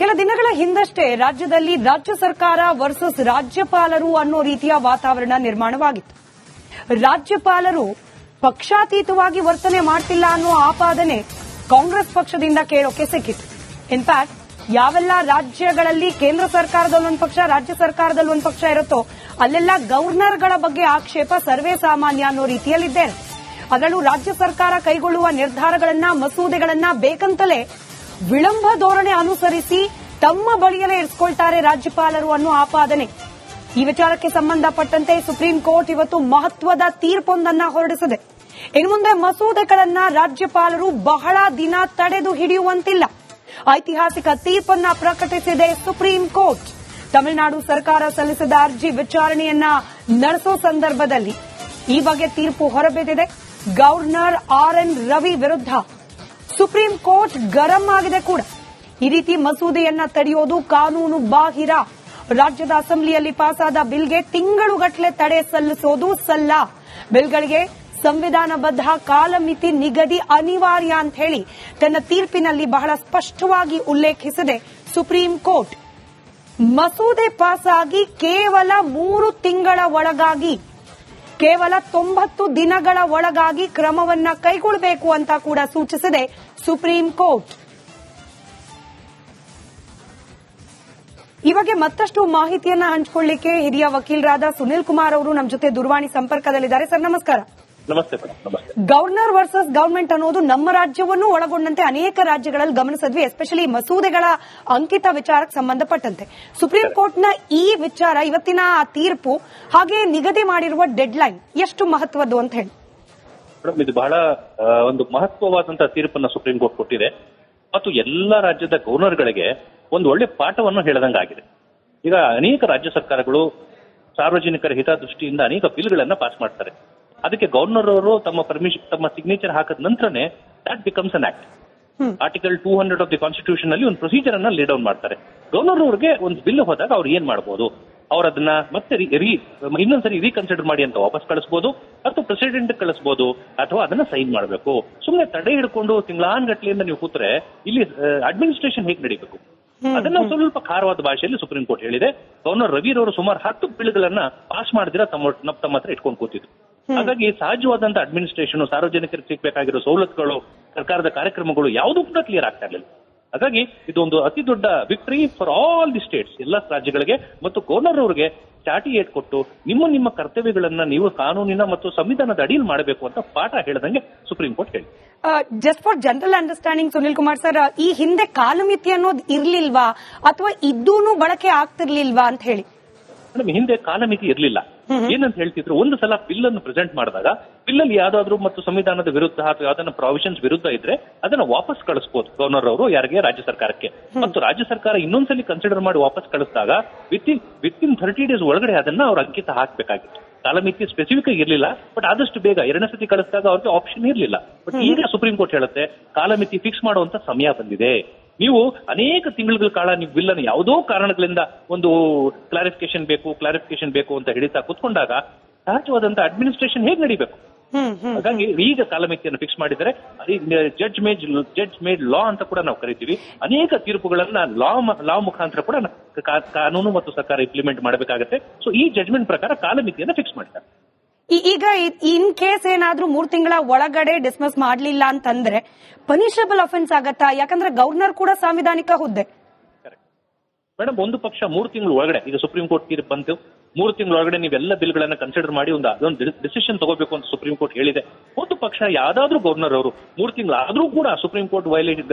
ಕೆಲ ದಿನಗಳ ಹಿಂದಷ್ಟೇ ರಾಜ್ಯದಲ್ಲಿ ರಾಜ್ಯ ಸರ್ಕಾರ ವರ್ಸಸ್ ರಾಜ್ಯಪಾಲರು ಅನ್ನೋ ರೀತಿಯ ವಾತಾವರಣ ನಿರ್ಮಾಣವಾಗಿತ್ತು. ರಾಜ್ಯಪಾಲರು ಪಕ್ಷಾತೀತವಾಗಿ ವರ್ತನೆ ಮಾಡ್ತಿಲ್ಲ ಅನ್ನೋ ಆಪಾದನೆ ಕಾಂಗ್ರೆಸ್ ಪಕ್ಷದಿಂದ ಕೇಳೋಕೆ ಸಿಕ್ಕಿತ್ತು. ಇನ್ಫ್ಯಾಕ್ಟ್ ಯಾವೆಲ್ಲ ರಾಜ್ಯಗಳಲ್ಲಿ ಕೇಂದ್ರ ಸರ್ಕಾರದಲ್ಲಿ ಒಂದು ಪಕ್ಷ, ರಾಜ್ಯ ಸರ್ಕಾರದಲ್ಲಿ ಒಂದು ಪಕ್ಷ ಇರುತ್ತೋ ಅಲ್ಲೆಲ್ಲ ಗವರ್ನರ್ಗಳ ಬಗ್ಗೆ ಆಕ್ಷೇಪ ಸರ್ವೇ ಸಾಮಾನ್ಯ ಅನ್ನೋ ರೀತಿಯಲ್ಲಿದ್ದಾರೆ. ಅದರಲ್ಲೂ ರಾಜ್ಯ ಸರ್ಕಾರ ಕೈಗೊಳ್ಳುವ ನಿರ್ಧಾರಗಳನ್ನ, ಮಸೂದೆಗಳನ್ನ ಬೇಕಂತಲೇ ವಿಳಂಬ ಧೋರಣೆ ಅನುಸರಿಸಿ ತಮ್ಮ ಬಳಿಯಲ್ಲೇ ಇರಿಸಿಕೊಳ್ತಾರೆ ರಾಜ್ಯಪಾಲರು ಅನ್ನೋ ಆಪಾದನೆ. ಈ ವಿಚಾರಕ್ಕೆ ಸಂಬಂಧಪಟ್ಟಂತೆ ಸುಪ್ರೀಂ ಕೋರ್ಟ್ ಇವತ್ತು ಮಹತ್ವದ ತೀರ್ಪೊಂದನ್ನ ಹೊರಡಿಸಿದೆ. ಇನ್ನು ಮುಂದೆ ಮಸೂದೆಗಳನ್ನ ರಾಜ್ಯಪಾಲರು ಬಹಳ ದಿನ ತಡೆದು ಹಿಡಿಯುವಂತಿಲ್ಲ. ಐತಿಹಾಸಿಕ ತೀರ್ಪನ್ನ ಪ್ರಕಟಿಸಿದೆ ಸುಪ್ರೀಂ ಕೋರ್ಟ್. ತಮಿಳುನಾಡು ಸರ್ಕಾರ ಸಲ್ಲಿಸಿದ ಅರ್ಜಿ ವಿಚಾರಣೆಯನ್ನ ನಡೆಸೋ ಸಂದರ್ಭದಲ್ಲಿ ಈ ಬಗ್ಗೆ ತೀರ್ಪು ಹೊರಬಿದ್ದಿದೆ. ಗವರ್ನರ್ RN ರವಿ ವಿರುದ್ಧ ಸುಪ್ರೀಂ ಕೋರ್ಟ್ ಗರಂ ಆಗಿದೆ ಕೂಡ. ಈ ರೀತಿ ಮಸೂದೆಯನ್ನ ತಡೆಯೋದು ಕಾನೂನು ಬಾಹಿರ. ರಾಜ್ಯದ ಅಸೆಂಬ್ಲಿಯಲ್ಲಿ ಪಾಸಾದ ಬಿಲ್ಗೆ ತಿಂಗಳುಗಟ್ಟಲೆ ತಡೆ ಸಲ್ಲಿಸೋದು ಸಲ್ಲ. ಬಿಲ್ಗಳಿಗೆ ಸಂವಿಧಾನಬದ್ಧ ಕಾಲಮಿತಿ ನಿಗದಿ ಅನಿವಾರ್ಯ ಅಂತ ಹೇಳಿ ತನ್ನ ತೀರ್ಪಿನಲ್ಲಿ ಬಹಳ ಸ್ಪಷ್ಟವಾಗಿ ಉಲ್ಲೇಖಿಸಿದೆ ಸುಪ್ರೀಂ ಕೋರ್ಟ್. ಮಸೂದೆ ಪಾಸಾಗಿ ಕೇವಲ 3 ತಿಂಗಳ ಒಳಗಾಗಿ, ಕೇವಲ 90 ದಿನಗಳ ಒಳಗಾಗಿ ಕ್ರಮವನ್ನ ಕೈಗೊಳ್ಳಬೇಕು ಅಂತ ಕೂಡ ಸೂಚಿಸಿದೆ ಸುಪ್ರೀಂ ಕೋರ್ಟ್. ಈ ಬಗ್ಗೆ ಮತ್ತಷ್ಟು ಮಾಹಿತಿಯನ್ನ ಹಂಚಿಕೊಳ್ಳಿಕ್ಕೆ ಹಿರಿಯ ವಕೀಲರಾದ ಸುನಿಲ್ ಕುಮಾರ್ ಅವರು ನಮ್ಮ ಜೊತೆ ದೂರವಾಣಿ ಸಂಪರ್ಕದಲ್ಲಿದ್ದಾರೆ. ಸರ್ ನಮಸ್ಕಾರ. ನಮಸ್ತೆ. ಗವರ್ನರ್ ವರ್ಸಸ್ ಗವರ್ಮೆಂಟ್ ಅನ್ನೋದು ನಮ್ಮ ರಾಜ್ಯವನ್ನೂ ಒಳಗೊಂಡಂತೆ ಅನೇಕ ರಾಜ್ಯಗಳಲ್ಲಿ ಗಮನಿಸಿದ್ವಿ, ಎಸ್ಪೆಷಲಿ ಮಸೂದೆಗಳ ಅಂಕಿತ ವಿಚಾರಕ್ಕೆ ಸಂಬಂಧಪಟ್ಟಂತೆ. ಸುಪ್ರೀಂ ಕೋರ್ಟ್ನ ಈ ವಿಚಾರ, ಇವತ್ತಿನ ತೀರ್ಪು, ಹಾಗೆ ನಿಗದಿ ಮಾಡಿರುವ ಡೆಡ್ಲೈನ್ ಎಷ್ಟು ಮಹತ್ವದ್ದು ಅಂತ ಹೇಳಿ? ಮೇಡಮ್, ಇದು ಬಹಳ ಒಂದು ಮಹತ್ವವಾದಂತಹ ತೀರ್ಪನ್ನು ಸುಪ್ರೀಂ ಕೋರ್ಟ್ ಕೊಟ್ಟಿದೆ ಮತ್ತು ಎಲ್ಲಾ ರಾಜ್ಯದ ಗವರ್ನರ್ಗಳಿಗೆ ಒಂದು ಒಳ್ಳೆ ಪಾಠವನ್ನು ಹೇಳದಂಗಾಗಿದೆ. ಈಗ ಅನೇಕ ರಾಜ್ಯ ಸರ್ಕಾರಗಳು ಸಾರ್ವಜನಿಕರ ಹಿತದೃಷ್ಟಿಯಿಂದ ಅನೇಕ ಬಿಲ್ಗಳನ್ನ ಪಾಸ್ ಮಾಡ್ತಾರೆ. ಅದಕ್ಕೆ ಗವರ್ನರ್ ಅವರು ತಮ್ಮ ಸಿಗ್ನೇಚರ್ ಹಾಕಿದ ನಂತರನೇ that becomes an act. Article 200 of the constitution ಅಲ್ಲಿ ಒಂದು ಪ್ರೊಸೀಜರ್ ಅನ್ನ ಲೇ ಡೌನ್ ಮಾಡ್ತಾರೆ. ಗವರ್ನರ್ ಅವರಿಗೆ ಒಂದು ಬಿಲ್ ಹೋದಾಗ ಅವ್ರು ಏನ್ ಮಾಡಬಹುದು, ಅವ್ರು ಅದನ್ನ ಮತ್ತೆ ಇನ್ನೊಂದ್ಸರಿ ರೀಕನ್ಸಿಡರ್ ಮಾಡಿ ಅಂತ ವಾಪಸ್ ಕಳಿಸಬಹುದು, ಅಥವಾ ಪ್ರೆಸಿಡೆಂಟ್ ಕಳಿಸಬಹುದು, ಅಥವಾ ಅದನ್ನ ಸೈನ್ ಮಾಡಬೇಕು. ಸುಮ್ಮನೆ ತಡೆ ಹಿಡ್ಕೊಂಡು ತಿಂಗಳಾನ್ಗಟ್ಲೆಯಿಂದ ನೀವು ಕೂತ್ರೆ ಇಲ್ಲಿ ಅಡ್ಮಿನಿಸ್ಟ್ರೇಷನ್ ಹೇಗೆ ನಡೀಬೇಕು ಅದನ್ನ ಸ್ವಲ್ಪ ಖಾರವಾದ ಭಾಷೆಯಲ್ಲಿ ಸುಪ್ರೀಂ ಕೋರ್ಟ್ ಹೇಳಿದೆ. ಗವರ್ನರ್ ರವಿರವರು ಸುಮಾರು 10 ಬಿಲ್ಗಳನ್ನ ಪಾಸ್ ಮಾಡಿದಿರ ತಮ್ಮ ಹತ್ರ ಇಟ್ಕೊಂಡು ಕೂತಿದ್ರು. ಹಾಗಾಗಿ ಸಹಜವಾದಂತಹ ಅಡ್ಮಿನಿಸ್ಟ್ರೇಷನ್, ಸಾರ್ವಜನಿಕರಿಗೆ ಸಿಗಬೇಕಾಗಿರೋ ಸವಲತ್ತುಗಳು, ಸರ್ಕಾರದ ಕಾರ್ಯಕ್ರಮಗಳು ಯಾವುದೂ ಕೂಡ ಕ್ಲಿಯರ್ ಆಗ್ತಾ ಇರಲಿಲ್ಲ. ಹಾಗಾಗಿ ಇದೊಂದು ಅತಿ ದೊಡ್ಡ victory for all the States, ಎಲ್ಲ ರಾಜ್ಯಗಳಿಗೆ. ಮತ್ತು ಗವರ್ನರ್ ಅವರಿಗೆ ಚಾಟಿ ಏಟ್ ಕೊಟ್ಟು ನಿಮ್ಮ ಕರ್ತವ್ಯಗಳನ್ನ ನೀವು ಕಾನೂನಿನ ಮತ್ತು ಸಂವಿಧಾನದ ಅಡಿಯಲ್ಲಿ ಮಾಡಬೇಕು ಅಂತ ಪಾಠ ಹೇಳದಂಗೆ ಸುಪ್ರೀಂ ಕೋರ್ಟ್ ಹೇಳಿ. Just for general understanding Sunil Kumar sir, ಈ ಹಿಂದೆ ಕಾಲಮಿತಿ ಅನ್ನೋದು ಇರ್ಲಿಲ್ವಾ ಅಥವಾ ಇದ್ದೂನು ಬಳಕೆ ಆಗ್ತಿರ್ಲಿಲ್ವಾ ಅಂತ ಹೇಳಿ? ಮೇಡಮ್, ಹಿಂದೆ ಕಾಲಮಿತಿ ಇರಲಿಲ್ಲ. ಏನಂತ ಹೇಳ್ತಿದ್ರು, ಒಂದು ಸಲ ಬಿಲ್ ಅನ್ನು ಪ್ರೆಸೆಂಟ್ ಮಾಡಿದಾಗ ಬಿಲ್ ಅಲ್ಲಿ ಯಾವ್ದಾದ್ರು ಮತ್ತು ಸಂವಿಧಾನದ ವಿರುದ್ಧ ಅಥವಾ ಯಾವ್ದಾನ ಪ್ರಾವಿಷನ್ಸ್ ವಿರುದ್ಧ ಇದ್ರೆ ಅದನ್ನ ವಾಪಸ್ ಕಳಿಸಬಹುದು ಗವರ್ನರ್ ಅವರು ಯಾರಿಗೆ, ರಾಜ್ಯ ಸರ್ಕಾರಕ್ಕೆ. ಮತ್ತು ರಾಜ್ಯ ಸರ್ಕಾರ ಇನ್ನೊಂದ್ಸಲಿ ಕನ್ಸಿಡರ್ ಮಾಡಿ ವಾಪಸ್ ಕಳಿಸಿದಾಗ ವಿತಿನ್ 30 ಡೇಸ್ ಒಳಗಡೆ ಅದನ್ನ ಅವ್ರ ಅಂಕಿತ ಹಾಕಬೇಕಾಗಿತ್ತು. ಕಾಲಮಿತಿ ಸ್ಪೆಸಿಫಿಕ್ ಇರಲಿಲ್ಲ, ಬಟ್ ಆದಷ್ಟು ಬೇಗ 2ನೇ ಸತಿ ಕಳಿಸಿದಾಗ ಅವ್ರಿಗೆ ಆಪ್ಷನ್ ಇರಲಿಲ್ಲ. ಬಟ್ ಈಗ ಸುಪ್ರೀಂ ಕೋರ್ಟ್ ಹೇಳುತ್ತೆ ಕಾಲಮಿತಿ ಫಿಕ್ಸ್ ಮಾಡುವಂತ ಸಮಯ ಬಂದಿದೆ. ನೀವು ಅನೇಕ ತಿಂಗಳ ಕಾಲ ನೀವು ಬಿಲ್ ಅನ್ನು ಯಾವುದೋ ಕಾರಣಗಳಿಂದ ಒಂದು ಕ್ಲಾರಿಫಿಕೇಶನ್ ಬೇಕು ಅಂತ ಹಿಡಿತಾ ಕುತ್ಕೊಂಡಾಗ ಸಹಜವಾದಂತ ಅಡ್ಮಿನಿಸ್ಟ್ರೇಷನ್ ಹೇಗೆ ನಡೀಬೇಕು. ಹಾಗಾಗಿ ಈಗ ಕಾಲಮಿತಿಯನ್ನು ಫಿಕ್ಸ್ ಮಾಡಿದರೆ ಜಡ್ಜ್ ಮೇಡ್ ಲಾ ಅಂತ ಕೂಡ ನಾವು ಕರಿತೀವಿ. ಅನೇಕ ತೀರ್ಪುಗಳನ್ನ ಲಾ ಮುಖಾಂತರ ಕೂಡ ಕಾನೂನು ಮತ್ತು ಸರ್ಕಾರ ಇಂಪ್ಲಿಮೆಂಟ್ ಮಾಡಬೇಕಾಗುತ್ತೆ. ಸೊ ಈ ಜಡ್ಜ್ಮೆಂಟ್ ಪ್ರಕಾರ ಕಾಲಮಿತಿಯನ್ನು ಫಿಕ್ಸ್ ಮಾಡಿದ್ದಾರೆ. ಈಗ ಇನ್ ಕೇಸ್ ಏನಾದ್ರೂ 3 ತಿಂಗಳ ಒಳಗಡೆ ಡಿಸ್ಮಿಸ್ ಮಾಡಲಿಲ್ಲ ಅಂತಂದ್ರೆ ಪನಿಷಬಲ್ ಅಫೆನ್ಸ್ ಆಗತ್ತಾ? ಯಾಕಂದ್ರೆ ಗವರ್ನರ್ ಕೂಡ ಸಾಂವಿಧಾನಿಕ ಹುದ್ದೆ. ಮೇಡಮ್, ಒಂದು ಪಕ್ಷ 3 ತಿಂಗಳ ಒಳಗಡೆ, ಈಗ ಸುಪ್ರೀಂ ಕೋರ್ಟ್ ತೀರ್ಪು ಬಂತು, 3 ತಿಂಗಳ ಒಳಗಡೆ ನೀವೆಲ್ಲ ಬಿಲ್ಗಳನ್ನ ಕನ್ಸಿಡರ್ ಮಾಡಿ ಅದೊಂದು ಡಿಸಿಷನ್ ತಗೋಬೇಕು ಅಂತ ಸುಪ್ರೀಂ ಕೋರ್ಟ್ ಹೇಳಿದೆ. ಒಂದು ಪಕ್ಷ ಯಾವ್ದಾದ್ರು ಗವರ್ನರ್ ಅವರು 3 ತಿಂಗಳಾದ್ರೂ ಕೂಡ ಸುಪ್ರೀಂ ಕೋರ್ಟ್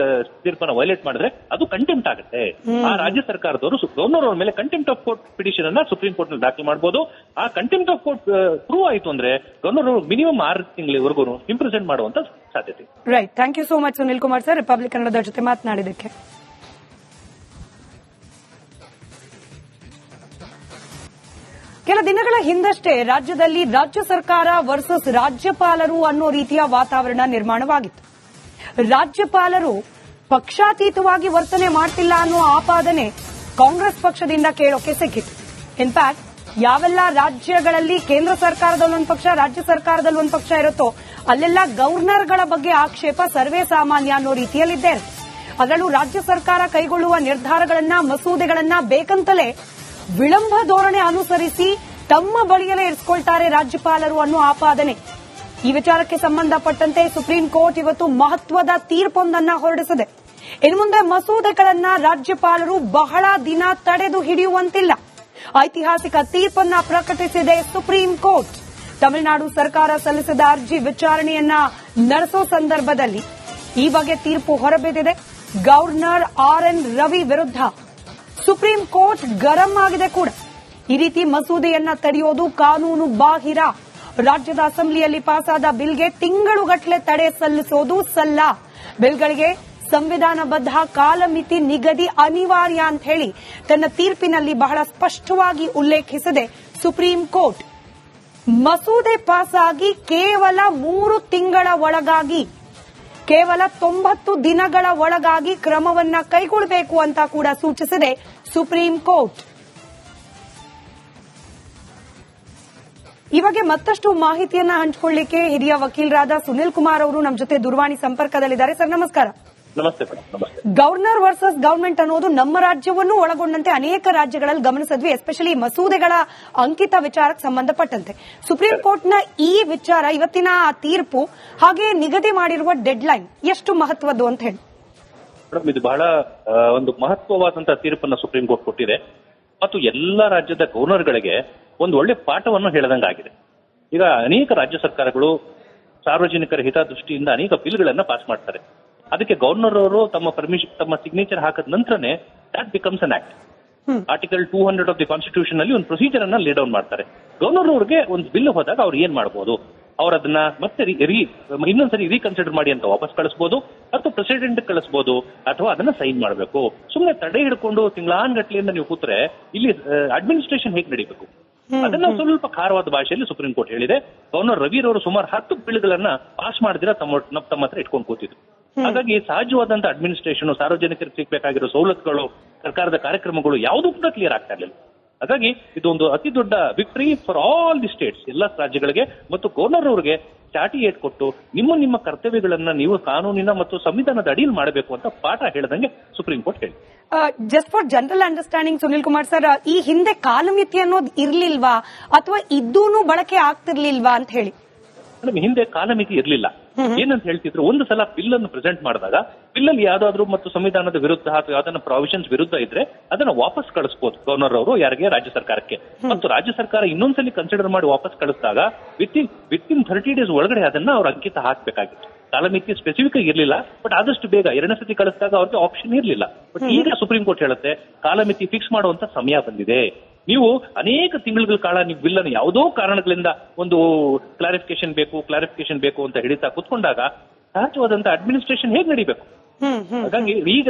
ತೀರ್ಪನ್ನ ವೈಲೇಟ್ ಮಾಡಿದ್ರೆ ಅದು ಕಂಟೆಂಪ್ಟ್ ಆಗುತ್ತೆ. ಆ ರಾಜ್ಯ ಸರ್ಕಾರದವರು ಗವರ್ನರ್ ಅವ್ರ ಮೇಲೆ ಕಂಟೆಂಪ್ಟ್ ಆಫ್ ಕೋರ್ಟ್ ಪಿಟಿಷನ್ ಅನ್ನ ಸುಪ್ರೀಂ ಕೋರ್ಟ್ ನಲ್ಲಿ ದಾಖಲೆ ಮಾಡಬಹುದು. ಆ ಕಂಟೆಂಪ್ಟ್ ಆಫ್ ಕೋರ್ಟ್ ಪ್ರೂವ್ ಆಯ್ತು ಅಂದ್ರೆ ಗವರ್ನರ್ ಅವರು ಮಿನಿಮಮ್ 6 ತಿಂಗಳವರೆಗೂ ಇಂಪ್ರಿಸೆಂಟ್ ಮಾಡುವಂತ ಸಾಧ್ಯತೆ. Right, thank you so much Sunil Kumar sir, Republic ಕನ್ನಡದ ಜೊತೆ ಮಾತನಾಡಿದಕ್ಕೆ. ಕೆಲ ದಿನಗಳ ಹಿಂದಷ್ಟೇ ರಾಜ್ಯದಲ್ಲಿ ರಾಜ್ಯ ಸರ್ಕಾರ ವರ್ಸಸ್ ರಾಜ್ಯಪಾಲರು ಅನ್ನೋ ರೀತಿಯ ವಾತಾವರಣ ನಿರ್ಮಾಣವಾಗಿತ್ತು. ರಾಜ್ಯಪಾಲರು ಪಕ್ಷಾತೀತವಾಗಿ ವರ್ತನೆ ಮಾಡ್ತಿಲ್ಲ ಅನ್ನೋ ಆಪಾದನೆ ಕಾಂಗ್ರೆಸ್ ಪಕ್ಷದಿಂದ ಕೇಳೋಕೆ ಸಿಕ್ಕಿತ್ತು. ಇನ್ಫ್ಯಾಕ್ಟ್ ಯಾವೆಲ್ಲ ರಾಜ್ಯಗಳಲ್ಲಿ ಕೇಂದ್ರ ಸರ್ಕಾರದಲ್ಲಿ ಒಂದು ಪಕ್ಷ, ರಾಜ್ಯ ಸರ್ಕಾರದಲ್ಲಿ ಒಂದು ಪಕ್ಷ ಇರುತ್ತೋ ಅಲ್ಲೆಲ್ಲ ಗವರ್ನರ್ಗಳ ಬಗ್ಗೆ ಆಕ್ಷೇಪ ಸರ್ವೇ ಸಾಮಾನ್ಯ ಅನ್ನೋ ರೀತಿಯಲ್ಲಿದ್ದಾರೆ. ಅದರಲ್ಲೂ ರಾಜ್ಯ ಸರ್ಕಾರ ಕೈಗೊಳ್ಳುವ ನಿರ್ಧಾರಗಳನ್ನ ಮಸೂದೆಗಳನ್ನ ಬೇಕಂತಲೇ ವಿಳಂಬ ಧೋರಣೆ ಅನುಸರಿಸಿ ತಮ್ಮ ಬಳಿಯಲ್ಲೇ ಇರಿಸಿಕೊಳ್ತಾರೆ ರಾಜ್ಯಪಾಲರು ಅನ್ನೋ ಆಪಾದನೆ. ಈ ವಿಚಾರಕ್ಕೆ ಸಂಬಂಧಪಟ್ಟಂತೆ ಸುಪ್ರೀಂ ಕೋರ್ಟ್ ಇವತ್ತು ಮಹತ್ವದ ತೀರ್ಪೊಂದನ್ನ ಹೊರಡಿಸಿದೆ. ಇನ್ನು ಮುಂದೆ ಮಸೂದೆಗಳನ್ನ ರಾಜ್ಯಪಾಲರು ಬಹಳ ದಿನ ತಡೆದು ಹಿಡಿಯುವಂತಿಲ್ಲ. ಐತಿಹಾಸಿಕ ತೀರ್ಪನ್ನ ಪ್ರಕಟಿಸಿದೆ ಸುಪ್ರೀಂ ಕೋರ್ಟ್. ತಮಿಳುನಾಡು ಸರ್ಕಾರ ಸಲ್ಲಿಸಿದ ಅರ್ಜಿ ವಿಚಾರಣೆಯನ್ನ ನಡೆಸೋ ಸಂದರ್ಭದಲ್ಲಿ ಈ ಬಗ್ಗೆ ತೀರ್ಪು ಹೊರಬಿದ್ದಿದೆ. ಗವರ್ನರ್ RN ರವಿ ವಿರುದ್ಧ ಸುಪ್ರೀಂ ಕೋರ್ಟ್ ಗರಂ ಆಗಿದೆ ಕೂಡ. ಈ ರೀತಿ ಮಸೂದೆಯನ್ನ ತಡೆಯೋದು ಕಾನೂನು ಬಾಹಿರ. ರಾಜ್ಯದ ಅಸೆಂಬ್ಲಿಯಲ್ಲಿ ಪಾಸಾದ ಬಿಲ್ಗೆ ತಿಂಗಳುಗಟ್ಟಲೆ ತಡೆ ಸಲ್ಲಿಸೋದು ಸಲ್ಲ. ಬಿಲ್ಗಳಿಗೆ ಸಂವಿಧಾನಬದ್ಧ ಕಾಲಮಿತಿ ನಿಗದಿ ಅನಿವಾರ್ಯ ಅಂತ ಹೇಳಿ ತನ್ನ ತೀರ್ಪಿನಲ್ಲಿ ಬಹಳ ಸ್ಪಷ್ಟವಾಗಿ ಉಲ್ಲೇಖಿಸಿದೆ ಸುಪ್ರೀಂ ಕೋರ್ಟ್. ಮಸೂದೆ ಪಾಸಾಗಿ ಕೇವಲ 3 ತಿಂಗಳ ಒಳಗಾಗಿ, ಕೇವಲ 90 ದಿನಗಳ ಒಳಗಾಗಿ ಕ್ರಮವನ್ನ ಕೈಗೊಳ್ಳಬೇಕು ಅಂತ ಕೂಡ ಸೂಚಿಸಿದೆ ಸುಪ್ರೀಂ ಕೋರ್ಟ್. ಈ ಬಗ್ಗೆ ಮತ್ತಷ್ಟು ಮಾಹಿತಿಯನ್ನ ಹಂಚಿಕೊಳ್ಳಿಕ್ಕೆ ಹಿರಿಯ ವಕೀಲರಾದ ಸುನಿಲ್ ಕುಮಾರ್ ಅವರು ನಮ್ಮ ಜೊತೆ ದೂರವಾಣಿ ಸಂಪರ್ಕದಲ್ಲಿದ್ದಾರೆ. ಸರ್ ನಮಸ್ಕಾರ. ನಮಸ್ತೆ ಮೇಡಮ್. ನಮಸ್ತೆ. ಗವರ್ನರ್ ವರ್ಸಸ್ ಗವರ್ಮೆಂಟ್ ಅನ್ನೋದು ನಮ್ಮ ರಾಜ್ಯವನ್ನು ಒಳಗೊಂಡಂತೆ ಅನೇಕ ರಾಜ್ಯಗಳಲ್ಲಿ ಗಮನಿಸಿದ್ವಿ, ಎಸ್ಪೆಷಲಿ ಮಸೂದೆಗಳ ಅಂಕಿತ ವಿಚಾರಕ್ಕೆ ಸಂಬಂಧಪಟ್ಟಂತೆ. ಸುಪ್ರೀಂ ಕೋರ್ಟ್ನ ಈ ವಿಚಾರ, ಇವತ್ತಿನ ತೀರ್ಪು, ಹಾಗೆ ನಿಗದಿ ಮಾಡಿರುವ ಡೆಡ್ಲೈನ್ ಎಷ್ಟು ಮಹತ್ವದ್ದು ಅಂತ ಹೇಳಿ? ಮೇಡಮ್, ಇದು ಬಹಳ ಒಂದು ಮಹತ್ವವಾದಂತಹ ತೀರ್ಪನ್ನ ಸುಪ್ರೀಂ ಕೋರ್ಟ್ ಕೊಟ್ಟಿದೆ ಮತ್ತು ಎಲ್ಲಾ ರಾಜ್ಯದ ಗವರ್ನರ್ಗಳಿಗೆ ಒಂದು ಒಳ್ಳೆ ಪಾಠವನ್ನು ಹೇಳದಂಗಾಗಿದೆ. ಈಗ ಅನೇಕ ರಾಜ್ಯ ಸರ್ಕಾರಗಳು ಸಾರ್ವಜನಿಕರ ಹಿತದೃಷ್ಟಿಯಿಂದ ಅನೇಕ ಬಿಲ್ಗಳನ್ನ ಪಾಸ್ ಮಾಡ್ತಾರೆ. ಅದಕ್ಕೆ ಗವರ್ನರ್ ಅವರು ತಮ್ಮ ಸಿಗ್ನೇಚರ್ ಹಾಕಿದ ನಂತರನೇ that becomes an act. Article 200 of the constitution ಅಲ್ಲಿ ಒಂದು ಪ್ರೊಸೀಜರ್ ಅನ್ನ ಲೇ ಡೌನ್ ಮಾಡ್ತಾರೆ. ಗವರ್ನರ್ ಅವರಿಗೆ ಒಂದು ಬಿಲ್ ಹೋದಾಗ ಅವ್ರು ಏನ್ ಮಾಡಬಹುದು, ಅವ್ರು ಅದನ್ನ ಮತ್ತೆ ಇನ್ನೊಂದ್ಸರಿ ರೀಕನ್ಸಿಡರ್ ಮಾಡಿ ಅಂತ ವಾಪಸ್ ಕಳಿಸಬಹುದು, ಅಥವಾ ಪ್ರೆಸಿಡೆಂಟ್ ಕಳಿಸಬಹುದು, ಅಥವಾ ಅದನ್ನ ಸೈನ್ ಮಾಡಬೇಕು. ಸುಮ್ಮನೆ ತಡೆ ಹಿಡ್ಕೊಂಡು ತಿಂಗಳಾನ್ಗಟ್ಲೆಯಿಂದ ನೀವು ಕೂತ್ರೆ ಇಲ್ಲಿ ಅಡ್ಮಿನಿಸ್ಟ್ರೇಷನ್ ಹೇಗೆ ನಡೀಬೇಕು? ಅದನ್ನ ಸ್ವಲ್ಪ ಖಾರವಾದ ಭಾಷೆಯಲ್ಲಿ ಸುಪ್ರೀಂ ಕೋರ್ಟ್ ಹೇಳಿದೆ. ಗವರ್ನರ್ ರವಿರವರು ಸುಮಾರು 10 ಬಿಲ್ಗಳನ್ನ ಪಾಸ್ ಮಾಡಿದಿರ ತಮ್ಮ ಹತ್ರ ಇಟ್ಕೊಂಡು ಕೂತಿದ್ರು. ಹಾಗಾಗಿ ಸಹಜವಾದಂತಹ ಅಡ್ಮಿನಿಸ್ಟ್ರೇಷನ್, ಸಾರ್ವಜನಿಕರಿಗೆ ಸಿಗಬೇಕಾಗಿರೋ ಸವಲತ್ತುಗಳು, ಸರ್ಕಾರದ ಕಾರ್ಯಕ್ರಮಗಳು ಯಾವುದೂ ಕೂಡ ಕ್ಲಿಯರ್ ಆಗ್ತಾ ಇರಲಿಲ್ಲ. ಹಾಗಾಗಿ ಇದೊಂದು ಅತಿ ದೊಡ್ಡ victory for all the States, ಎಲ್ಲ ರಾಜ್ಯಗಳಿಗೆ. ಮತ್ತು ಗವರ್ನರ್ ಅವರಿಗೆ ಚಾಟಿ ಏಟ್ ಕೊಟ್ಟು ನಿಮ್ಮ ಕರ್ತವ್ಯಗಳನ್ನ ನೀವು ಕಾನೂನಿನ ಮತ್ತು ಸಂವಿಧಾನದ ಅಡಿಯಲ್ಲಿ ಮಾಡಬೇಕು ಅಂತ ಪಾಠ ಹೇಳದಂಗೆ ಸುಪ್ರೀಂ ಕೋರ್ಟ್ ಹೇಳಿ. Just for general understanding Sunil Kumar sir, ಈ ಹಿಂದೆ ಕಾಲಮಿತಿ ಅನ್ನೋದು ಇರ್ಲಿಲ್ವಾ ಅಥವಾ ಇದ್ದೂನು ಬಳಕೆ ಆಗ್ತಿರ್ಲಿಲ್ವಾ ಅಂತ ಹೇಳಿ? ಹಿಂದೆ ಕಾಲಮಿತಿ ಇರಲಿಲ್ಲ. ಏನಂತ ಹೇಳ್ತಿದ್ರು, ಒಂದು ಸಲ ಬಿಲ್ ಅನ್ನು ಪ್ರೆಸೆಂಟ್ ಮಾಡಿದಾಗ ಬಿಲ್ ಅಲ್ಲಿ ಯಾವ್ದಾದ್ರು ಮತ್ತು ಸಂವಿಧಾನದ ವಿರುದ್ಧ ಅಥವಾ ಯಾವ್ದಾನ ಪ್ರಾವಿಷನ್ಸ್ ವಿರುದ್ಧ ಇದ್ರೆ ಅದನ್ನ ವಾಪಸ್ ಕಳಿಸಬಹುದು ಗವರ್ನರ್ ಅವರು ಯಾರಿಗೆ, ರಾಜ್ಯ ಸರ್ಕಾರಕ್ಕೆ. ಮತ್ತು ರಾಜ್ಯ ಸರ್ಕಾರ ಇನ್ನೊಂದ್ಸಲಿ ಕನ್ಸಿಡರ್ ಮಾಡಿ ವಾಪಸ್ ಕಳಿಸಿದಾಗ ವಿತಿನ್ 30 ಡೇಸ್ ಒಳಗಡೆ ಅದನ್ನ ಅವ್ರ ಅಂಕಿತ ಹಾಕಬೇಕಾಗಿತ್ತು. ಕಾಲಮಿತಿ ಸ್ಪೆಸಿಫಿಕ್ ಇರಲಿಲ್ಲ, ಬಟ್ ಆದಷ್ಟು ಬೇಗ 2ನೇ ಸತಿ ಕಳಿಸಿದಾಗ ಅವ್ರಿಗೆ ಆಪ್ಷನ್ ಇರಲಿಲ್ಲ. ಬಟ್ ಈಗ ಸುಪ್ರೀಂ ಕೋರ್ಟ್ ಹೇಳುತ್ತೆ ಕಾಲಮಿತಿ ಫಿಕ್ಸ್ ಮಾಡುವಂತ ಸಮಯ ಬಂದಿದೆ. ನೀವು ಅನೇಕ ತಿಂಗಳ ಕಾಲ ನೀವು ಬಿಲ್ ಅನ್ನು ಯಾವುದೋ ಕಾರಣಗಳಿಂದ ಒಂದು ಕ್ಲಾರಿಫಿಕೇಶನ್ ಬೇಕು ಅಂತ ಹಿಡಿತಾ ಕುತ್ಕೊಂಡಾಗ ಸಹಜವಾದಂತ ಅಡ್ಮಿನಿಸ್ಟ್ರೇಷನ್ ಹೇಗೆ ನಡೀಬೇಕು? ಹಾಗಾಗಿ ಈಗ